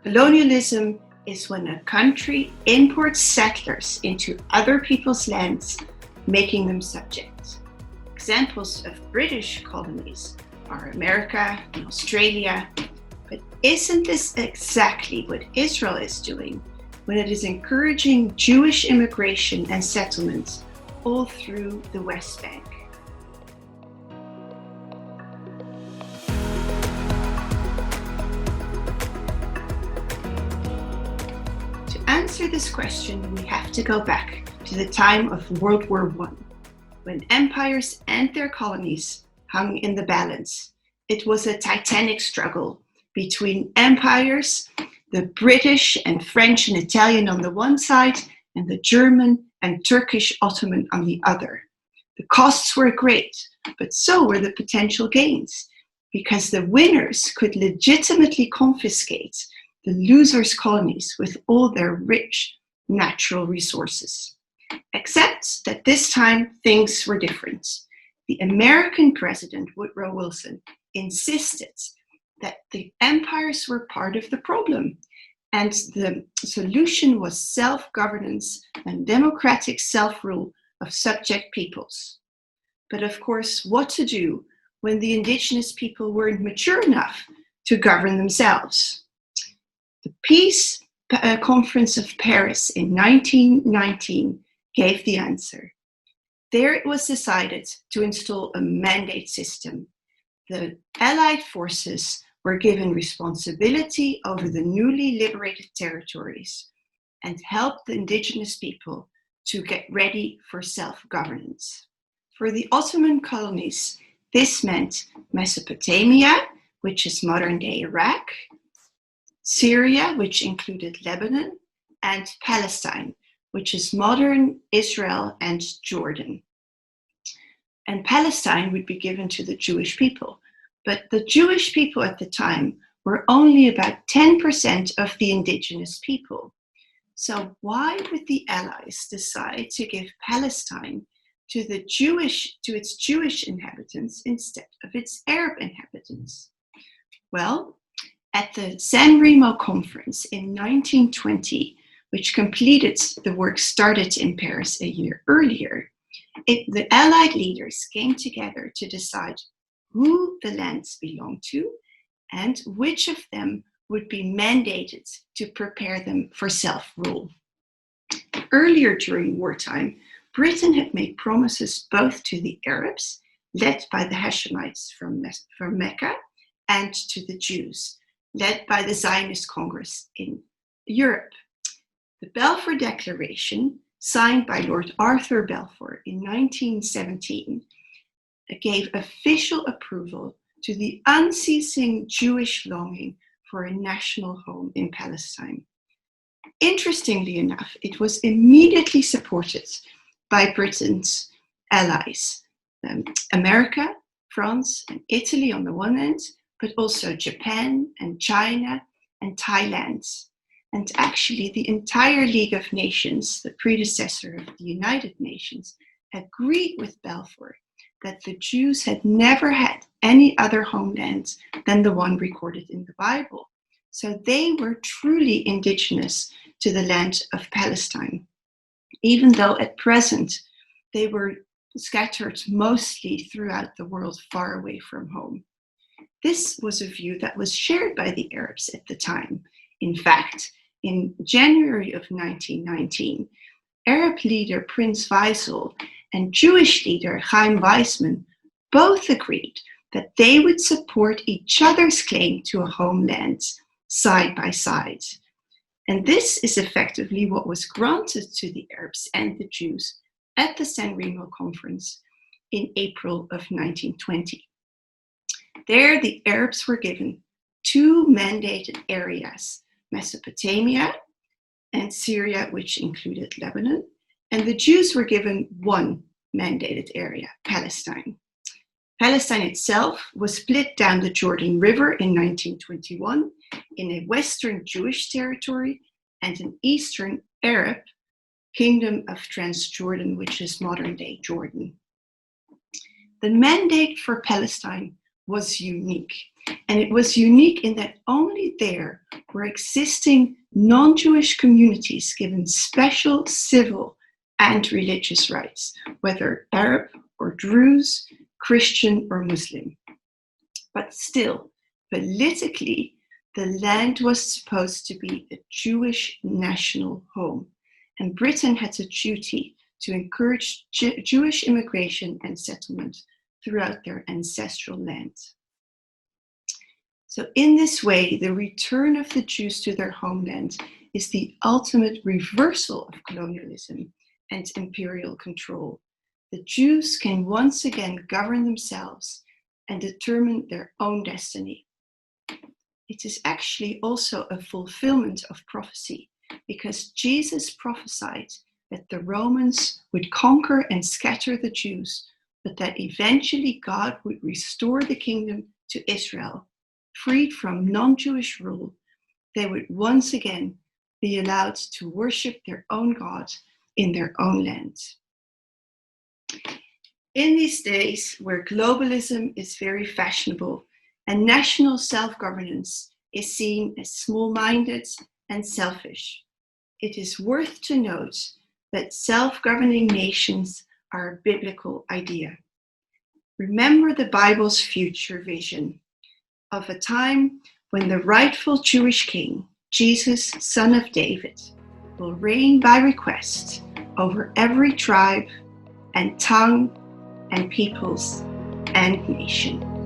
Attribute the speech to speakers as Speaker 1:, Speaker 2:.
Speaker 1: Colonialism is when a country imports settlers into other people's lands, making them subject. Examples of British colonies are America and Australia. But isn't this exactly what Israel is doing when it is encouraging Jewish immigration and settlements all through the West Bank? To answer this question, we have to go back to the time of World War I, when empires and their colonies hung in the balance. It was a titanic struggle between empires, the British and French and Italian on the one side, and the German and Turkish Ottoman on the other. The costs were great, but so were the potential gains, because the winners could legitimately confiscate the losers' colonies with all their rich natural resources. Except that this time things were different. The American President Woodrow Wilson insisted that the empires were part of the problem, and the solution was self-governance and democratic self-rule of subject peoples. But of course, what to do when the indigenous people weren't mature enough to govern themselves? The Peace Conference of Paris in 1919 gave the answer. There it was decided to install a mandate system. The Allied forces were given responsibility over the newly liberated territories and helped the indigenous people to get ready for self-governance. For the Ottoman colonies, this meant Mesopotamia, which is modern-day Iraq, Syria, which included Lebanon, and Palestine, which is modern Israel and Jordan. And Palestine would be given to the Jewish people. But the Jewish people at the time were only about 10% of the indigenous people. So why would the Allies decide to give Palestine to its Jewish inhabitants instead of its Arab inhabitants? Well, at the San Remo Conference in 1920, which completed the work started in Paris a year earlier, the Allied leaders came together to decide who the lands belonged to and which of them would be mandated to prepare them for self-rule. Earlier during wartime, Britain had made promises both to the Arabs, led by the Hashemites from Mecca, and to the Jews, led by the Zionist Congress in Europe. The Balfour Declaration, signed by Lord Arthur Balfour in 1917, gave official approval to the unceasing Jewish longing for a national home in Palestine. Interestingly enough, it was immediately supported by Britain's allies, America, France, and Italy on the one hand, but also Japan and China and Thailand. And actually, the entire League of Nations, the predecessor of the United Nations, agreed with Balfour that the Jews had never had any other homeland than the one recorded in the Bible. So they were truly indigenous to the land of Palestine, even though at present they were scattered mostly throughout the world, far away from home. This was a view that was shared by the Arabs at the time. In fact, in January of 1919, Arab leader Prince Faisal and Jewish leader Chaim Weizmann both agreed that they would support each other's claim to a homeland side by side. And this is effectively what was granted to the Arabs and the Jews at the San Remo Conference in April of 1920. There, the Arabs were given two mandated areas, Mesopotamia and Syria, which included Lebanon, and the Jews were given one mandated area, Palestine. Palestine itself was split down the Jordan River in 1921 in a Western Jewish territory and an Eastern Arab Kingdom of Transjordan, which is modern-day Jordan. The mandate for Palestine was unique And it was unique in that only there were existing non-Jewish communities given special civil and religious rights, whether Arab or Druze, Christian or Muslim. But still, politically, the land was supposed to be a Jewish national home, and Britain had a duty to encourage Jewish immigration and settlement throughout their ancestral land. So in this way, the return of the Jews to their homeland is the ultimate reversal of colonialism and imperial control. The Jews can once again govern themselves and determine their own destiny. It is actually also a fulfillment of prophecy, because Jesus prophesied that the Romans would conquer and scatter the Jews, but that eventually God would restore the kingdom to Israel. Freed from non-Jewish rule, they would once again be allowed to worship their own God in their own land. In these days where globalism is very fashionable and national self-governance is seen as small-minded and selfish, it is worth to note that self-governing nations are a biblical idea. Remember the Bible's future vision of a time when the rightful Jewish king, Jesus, son of David, will reign by request over every tribe and tongue and peoples and nation.